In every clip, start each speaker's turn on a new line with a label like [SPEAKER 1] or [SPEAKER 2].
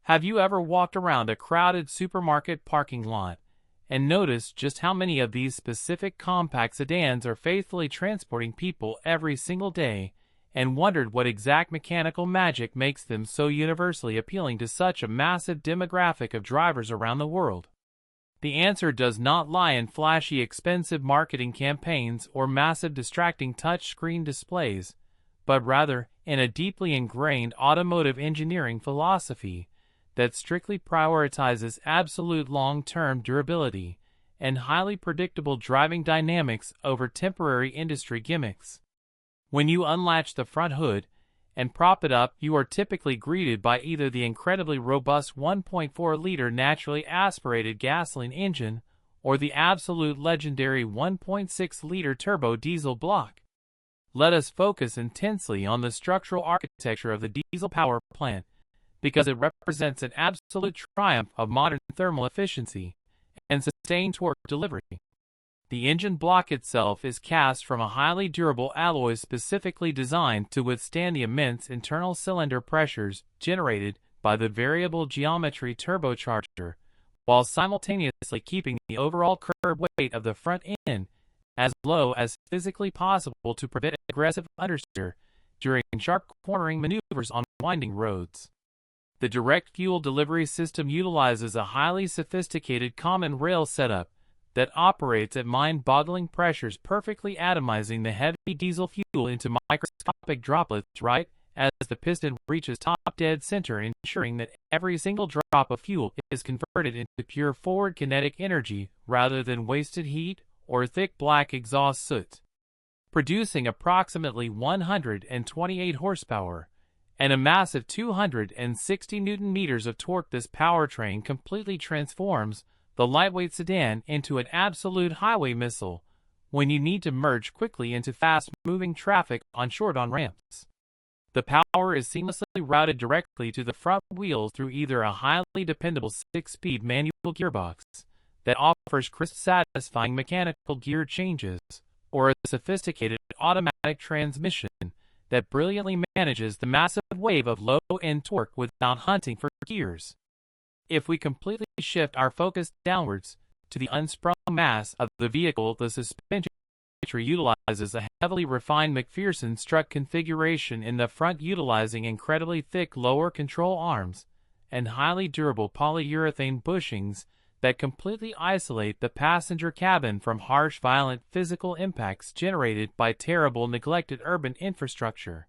[SPEAKER 1] Have you ever walked around a crowded supermarket parking lot and noticed just how many of these specific compact sedans are faithfully transporting people every single day, and wondered what exact mechanical magic makes them so universally appealing to such a massive demographic of drivers around the world? The answer does not lie in flashy, expensive marketing campaigns or massive, distracting touchscreen displays, but rather in a deeply ingrained automotive engineering philosophy that strictly prioritizes absolute long-term durability and highly predictable driving dynamics over temporary industry gimmicks. When you unlatch the front hood and prop it up, you are typically greeted by either the incredibly robust 1.4-liter naturally aspirated gasoline engine or the absolute legendary 1.6-liter turbo diesel block. Let us focus intensely on the structural architecture of the diesel power plant, because it represents an absolute triumph of modern thermal efficiency and sustained torque delivery. The engine block itself is cast from a highly durable alloy specifically designed to withstand the immense internal cylinder pressures generated by the variable geometry turbocharger, while simultaneously keeping the overall curb weight of the front end as low as physically possible to prevent aggressive understeer during sharp cornering maneuvers on winding roads. The direct fuel delivery system utilizes a highly sophisticated common rail setup that operates at mind-boggling pressures, perfectly atomizing the heavy diesel fuel into microscopic droplets right as the piston reaches top dead center, ensuring that every single drop of fuel is converted into pure forward kinetic energy rather than wasted heat or thick black exhaust soot. Producing approximately 128 horsepower and a massive 260 Newton-meters of torque, this powertrain completely transforms the lightweight sedan into an absolute highway missile when you need to merge quickly into fast-moving traffic on short on-ramps. The power is seamlessly routed directly to the front wheels through either a highly dependable 6-speed manual gearbox that offers crisp, satisfying mechanical gear changes, or a sophisticated automatic transmission that brilliantly manages the massive wave of low-end torque without hunting for gears. If we completely shift our focus downwards to the unsprung mass of the vehicle, the suspension utilizes a heavily refined McPherson strut configuration in the front, utilizing incredibly thick lower control arms and highly durable polyurethane bushings that completely isolate the passenger cabin from harsh, violent physical impacts generated by terrible, neglected urban infrastructure.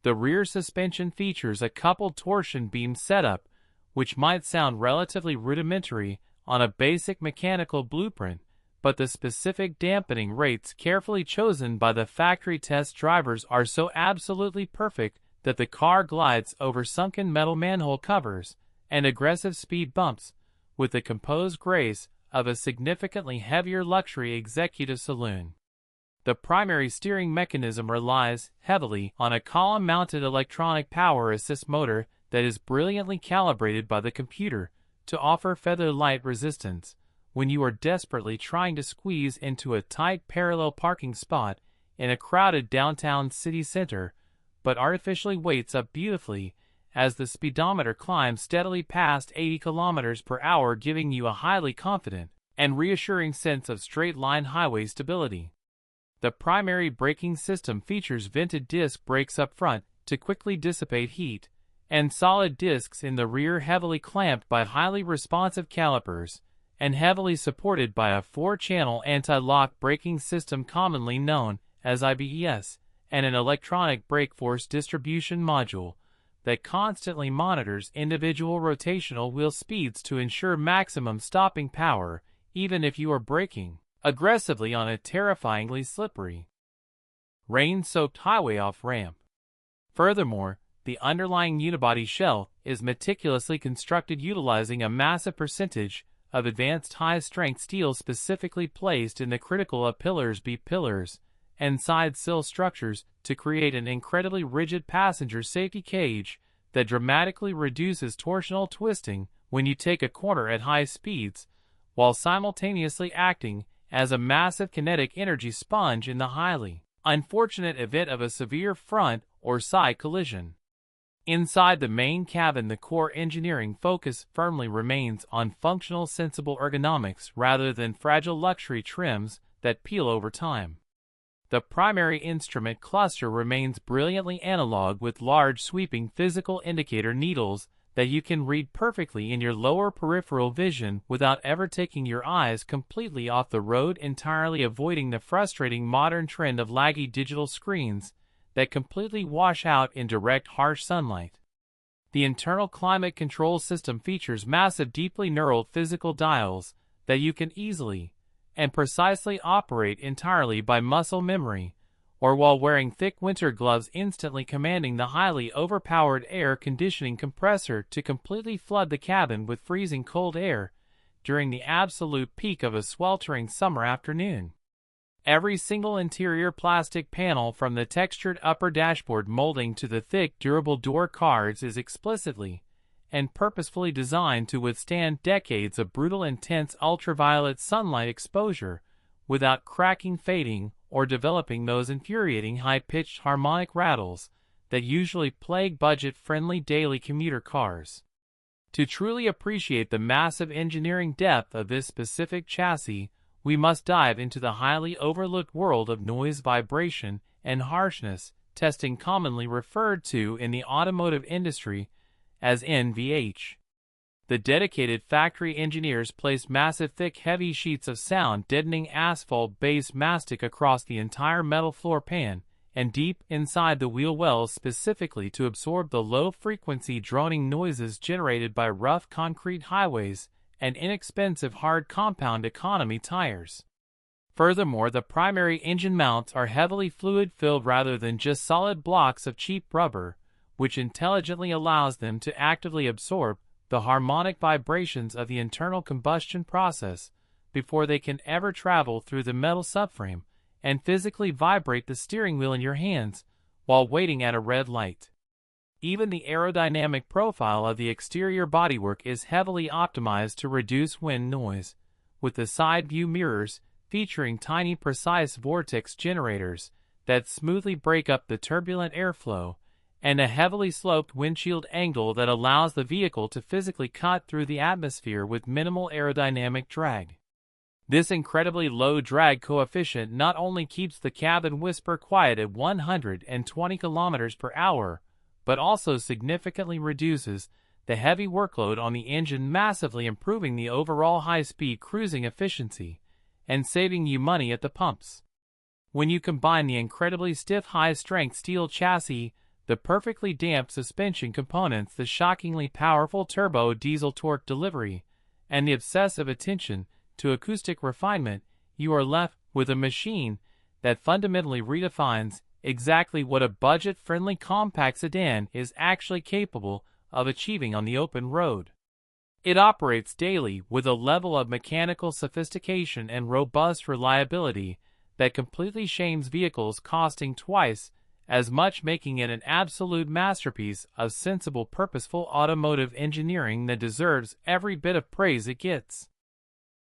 [SPEAKER 1] The rear suspension features a coupled torsion beam setup, which might sound relatively rudimentary on a basic mechanical blueprint, but the specific dampening rates carefully chosen by the factory test drivers are so absolutely perfect that the car glides over sunken metal manhole covers and aggressive speed bumps with the composed grace of a significantly heavier luxury executive saloon. The primary steering mechanism relies heavily on a column-mounted electronic power assist motor that is brilliantly calibrated by the computer to offer feather-light resistance when you are desperately trying to squeeze into a tight parallel parking spot in a crowded downtown city center, but artificially weights up beautifully as the speedometer climbs steadily past 80 kilometers per hour, giving you a highly confident and reassuring sense of straight-line highway stability. The primary braking system features vented disc brakes up front to quickly dissipate heat, and solid discs in the rear, heavily clamped by highly responsive calipers, and heavily supported by a 4-channel anti-lock braking system commonly known as IBES, and an electronic brake force distribution module that constantly monitors individual rotational wheel speeds to ensure maximum stopping power, even if you are braking aggressively on a terrifyingly slippery, rain-soaked highway off-ramp. Furthermore, the underlying unibody shell is meticulously constructed, utilizing a massive percentage of advanced high-strength steel specifically placed in the critical A-pillars, B-pillars, and side sill structures to create an incredibly rigid passenger safety cage that dramatically reduces torsional twisting when you take a corner at high speeds, while simultaneously acting as a massive kinetic energy sponge in the highly unfortunate event of a severe front or side collision. Inside the main cabin, the core engineering focus firmly remains on functional, sensible ergonomics rather than fragile luxury trims that peel over time. The primary instrument cluster remains brilliantly analog with large sweeping physical indicator needles that you can read perfectly in your lower peripheral vision without ever taking your eyes completely off the road, entirely avoiding the frustrating modern trend of laggy digital screens that completely wash out in direct harsh sunlight. The internal climate control system features massive, deeply knurled physical dials that you can easily and precisely operate entirely by muscle memory, or while wearing thick winter gloves, instantly commanding the highly overpowered air conditioning compressor to completely flood the cabin with freezing cold air during the absolute peak of a sweltering summer afternoon. Every single interior plastic panel, from the textured upper dashboard molding to the thick, durable door cards, is explicitly and purposefully designed to withstand decades of brutal, intense ultraviolet sunlight exposure without cracking, fading, or developing those infuriating high-pitched harmonic rattles that usually plague budget-friendly daily commuter cars. To truly appreciate the massive engineering depth of this specific chassis, we must dive into the highly overlooked world of noise, vibration, and harshness testing, commonly referred to in the automotive industry as NVH. The dedicated factory engineers place massive, thick, heavy sheets of sound-deadening asphalt-based mastic across the entire metal floor pan and deep inside the wheel wells, specifically to absorb the low-frequency droning noises generated by rough concrete highways and inexpensive hard compound economy tires. Furthermore, the primary engine mounts are heavily fluid-filled rather than just solid blocks of cheap rubber, which intelligently allows them to actively absorb the harmonic vibrations of the internal combustion process before they can ever travel through the metal subframe and physically vibrate the steering wheel in your hands while waiting at a red light. Even the aerodynamic profile of the exterior bodywork is heavily optimized to reduce wind noise, with the side view mirrors featuring tiny, precise vortex generators that smoothly break up the turbulent airflow, and a heavily sloped windshield angle that allows the vehicle to physically cut through the atmosphere with minimal aerodynamic drag. This incredibly low drag coefficient not only keeps the cabin whisper quiet at 120 km per hour, but also significantly reduces the heavy workload on the engine, massively improving the overall high-speed cruising efficiency and saving you money at the pumps. When you combine the incredibly stiff, high-strength steel chassis, the perfectly damped suspension components, the shockingly powerful turbo diesel torque delivery, and the obsessive attention to acoustic refinement, you are left with a machine that fundamentally redefines exactly what a budget-friendly compact sedan is actually capable of achieving on the open road. It operates daily with a level of mechanical sophistication and robust reliability that completely shames vehicles costing twice as much, making it an absolute masterpiece of sensible, purposeful automotive engineering that deserves every bit of praise it gets.